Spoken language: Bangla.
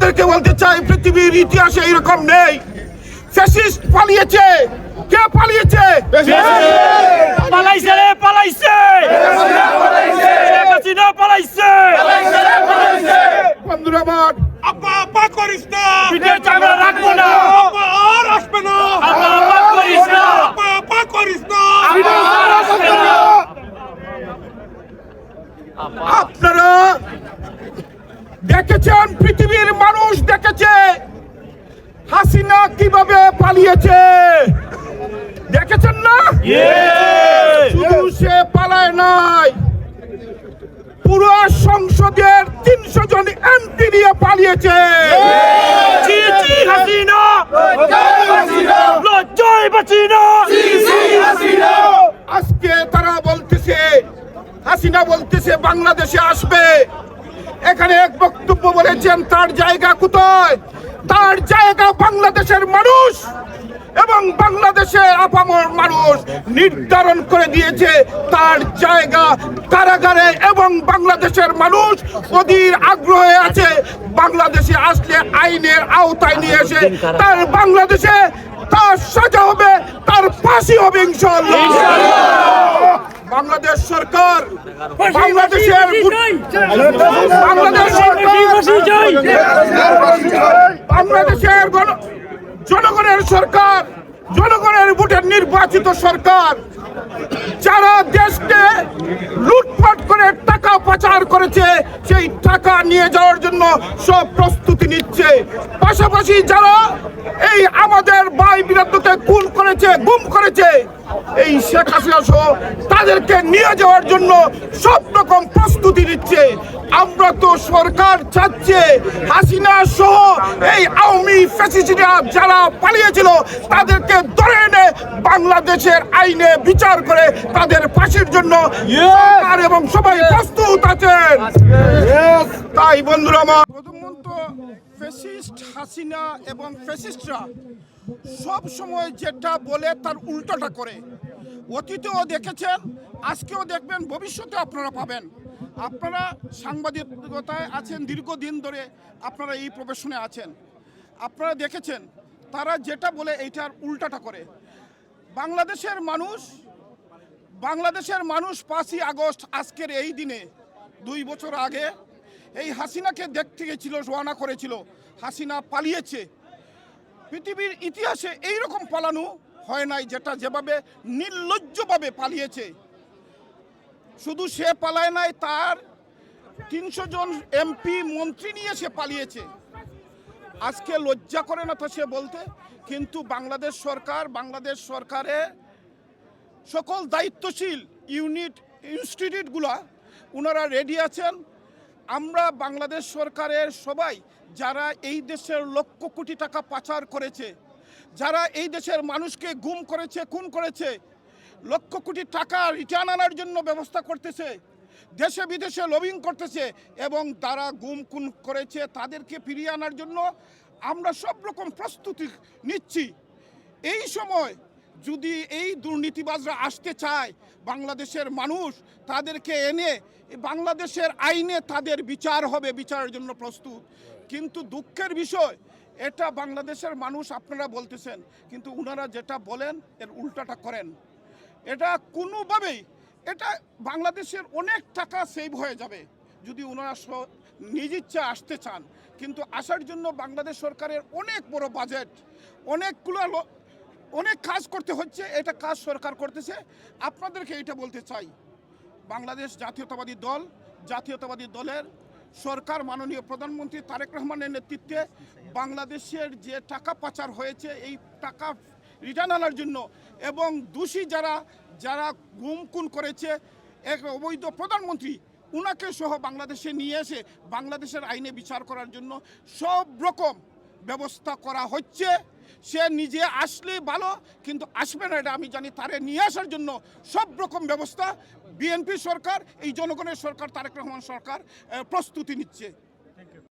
আপনাদেরকে বলতে চাই, পৃথিবীর ইতিহাসে এরকম নেই। ফ্যাসিস্ট পালিয়েছে। কে পালিয়েছে? পালাইছে রে, পালাইছে। শেখ হাসিনা পালাইছে। বন্ধুরা আমার, আপা আপা করিস না, পিঠের চামড়া রাখবো না। আপা আর আসবে না, আপা আপা করিস না। আপা আপা করিস না। আপনারা দেখেছেন, পৃথিবীর মানুষ দেখেছে হাসিনা কিভাবে পালিয়েছে। দেখেছেন না? শুধু সে পালায় নাই, পুরো সংসদের 300 জন এমপি নিয়ে পালিয়েছে। জি জি হাসিনা, লজ্জায় বাঁচি না। আজকে তারা বলতেছে, হাসিনা বলতেছে বাংলাদেশে আসবে। এখানে এক বক্তব্য বলেছেন, তার জায়গা কোথায়? তার জায়গা বাংলাদেশের মানুষ এবং বাংলাদেশের আপামর মানুষ নির্ধারণ করে দিয়েছে। তার জায়গা কারাগারে এবং বাংলাদেশের মানুষ অধীর আগ্রহে আছে বাংলাদেশে আসলে আইনের আওতায় নিয়ে এসে তার বাংলাদেশে তার সাজা হবে, তার ফাঁসি হবে ইনশাআল্লাহ। বাংলাদেশ সরকার, বাংলাদেশের বাংলাদেশের জনগণের সরকার, জনগণের ভোটের নির্বাচিত সরকার, যারা দেশকে লুটপাট করে টাকা পাচার করেছে সেই টাকা নিয়ে যাওয়ার জন্য সব প্রস্তুতি নিচ্ছে। পাশাপাশি যারা এই আমাদের ভাই বিরাটকে খুন করেছে, গুম করেছে, এই শেখ হাসিনা সহ তাদেরকে নিয়ে যাওয়ার জন্য সব রকম প্রস্তুতি নিচ্ছে। আমরা তো সরকার চাচ্ছে হাসিনা সহ এই আওয়ামী ফ্যাসিস্টরা যারা পালিয়েছিল তাদেরকে ধরে এনে বাংলাদেশের আইনে বিচার করে তাদের ফাঁসির জন্য সরকার এবং সবাই প্রস্তুত আছেন। তাই বন্ধুরা আমার, প্রধানমন্ত্রী ফ্যাসিস্ট হাসিনা এবং ফ্যাসিস্টরা সব সময় যেটা বলে তার উল্টোটা করে। অতীতেও দেখেছেন, আজকেও দেখবেন, ভবিষ্যতে আপনারা পাবেন। আপনারা সাংবাদিকতায় আছেন দীর্ঘদিন ধরে, আপনারা এই প্রফেশনে আছেন, আপনারা দেখেছেন তারা যেটা বলে এইটার উল্টাটা করে। বাংলাদেশের মানুষ 5ই আগস্ট আজকের এই দিনে 2 বছর আগে এই হাসিনাকে দেখতে গেছিল, রওনা করেছিল। হাসিনা পালিয়েছে। পৃথিবীর ইতিহাসে এইরকম পালানো হয় নাই, যেভাবে নির্লজ্জভাবে পালিয়েছে। শুধু সে পালায় নাই, তার 300 জন এমপি মন্ত্রী নিয়ে সে পালিয়েছে। আজকে লজ্জা করে না তো সে বলতে, কিন্তু বাংলাদেশ সরকারে সকল দায়িত্বশীল ইনস্টিটিউটগুলা ওনারা রেডি আছেন। আমরা বাংলাদেশ সরকারের সবাই যারা এই দেশের লক্ষ কোটি টাকা পাচার করেছে, যারা এই দেশের মানুষকে গুম করেছে, খুন করেছে, লক্ষ কোটি টাকা রিটার্ন আনার জন্য ব্যবস্থা করতেছে, দেশে বিদেশে লবিং করতেছে, এবং তারা গুম খুন করেছে তাদেরকে ফিরিয়ে আনার জন্য আমরা সব রকম প্রস্তুতি নিচ্ছি। এই সময় যদি এই দুর্নীতিবাজরা আসতে চায়, বাংলাদেশের মানুষ তাদেরকে এনে বাংলাদেশের আইনে তাদের বিচার হবে, বিচারের জন্য প্রস্তুত। কিন্তু দুঃখের বিষয়, এটা বাংলাদেশের মানুষ আপনারা বলতেছেন, কিন্তু ওনারা যেটা বলেন এর উল্টাটা করেন। এটা কোনোভাবেই, এটা বাংলাদেশের অনেক টাকা সেভ হয়ে যাবে যদি ওনারা নিজ ইচ্ছা আসতে চান। কিন্তু আসার জন্য বাংলাদেশ সরকারের অনেক বড় বাজেট, অনেক কাজ করতে হচ্ছে। এটা কাজ সরকার করতেছে। আপনাদেরকে এটা বলতে চাই, বাংলাদেশ জাতীয়তাবাদী দলের সরকার, মাননীয় প্রধানমন্ত্রী তারেক রহমানের নেতৃত্বে বাংলাদেশের যে টাকা পাচার হয়েছে এই টাকা রিটার্ন আনার জন্য, এবং দোষী যারা গুম খুন করেছে এক অবৈধ প্রধানমন্ত্রী, উনাকে সহ বাংলাদেশে নিয়ে এসে বাংলাদেশের আইনে বিচার করার জন্য সব রকম ব্যবস্থা করা হচ্ছে। সে নিজে আসলে ভালো, কিন্তু আসবে না এটা আমি জানি। তারে নিয়ে আসার জন্য সব রকম ব্যবস্থা বিএনপি সরকার, এই জনগণের সরকার, তারেক রহমান সরকার প্রস্তুতি নিচ্ছে।